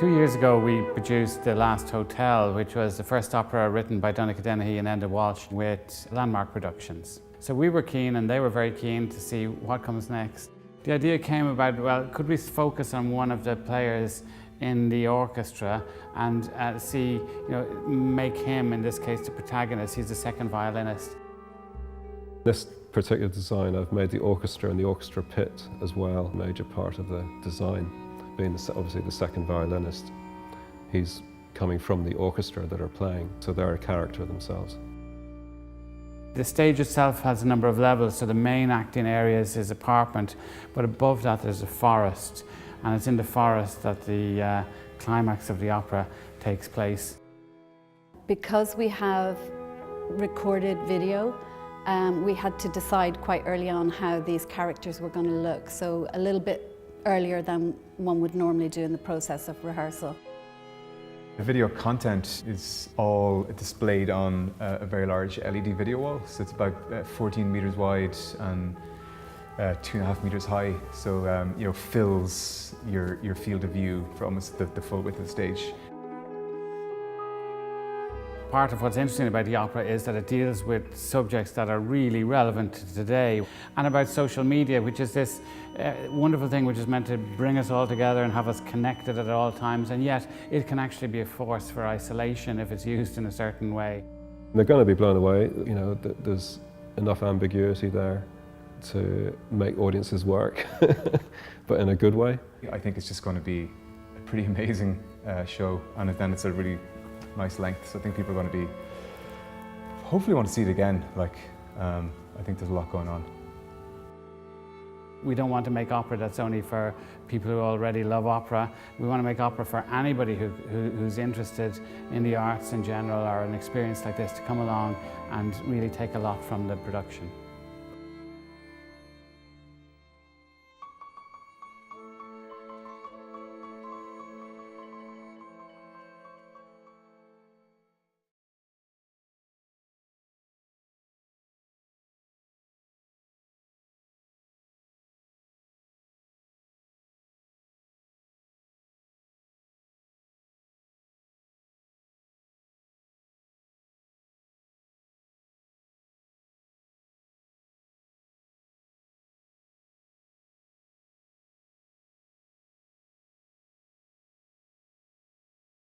2 years ago we produced The Last Hotel, which was the first opera written by Dennehy and Enda Walsh with Landmark Productions. So we were keen and they were very keen to see what comes next. The idea came about, well, could we focus on one of the players in the orchestra and make him, in this case, the protagonist. He's the second violinist. This particular design, I've made the orchestra and the orchestra pit as well, a major part of the design, being obviously the second violinist. He's coming from the orchestra that are playing, so they're a character themselves. The stage itself has a number of levels, so the main acting areas is apartment, but above that there's a forest, and it's in the forest that the climax of the opera takes place. Because we have recorded video, we had to decide quite early on how these characters were going to look, so a little bit earlier than one would normally do in the process of rehearsal. The video content is all displayed on a very large LED video wall, so it's about 14 meters wide and 2.5 meters high, so fills your field of view for almost the full width of the stage. Part of what's interesting about the opera is that it deals with subjects that are really relevant to today, and about social media, which is this wonderful thing which is meant to bring us all together and have us connected at all times, and yet it can actually be a force for isolation if it's used in a certain way. They're going to be blown away. There's enough ambiguity there to make audiences work, but in a good way. I think it's just going to be a pretty amazing show, and then it's a really nice length, so I think people are going to hopefully want to see it again. I think there's a lot going on. We don't want to make opera that's only for people who already love opera. We want to make opera for anybody who's interested in the arts in general, or an experience like this, to come along and really take a lot from the production.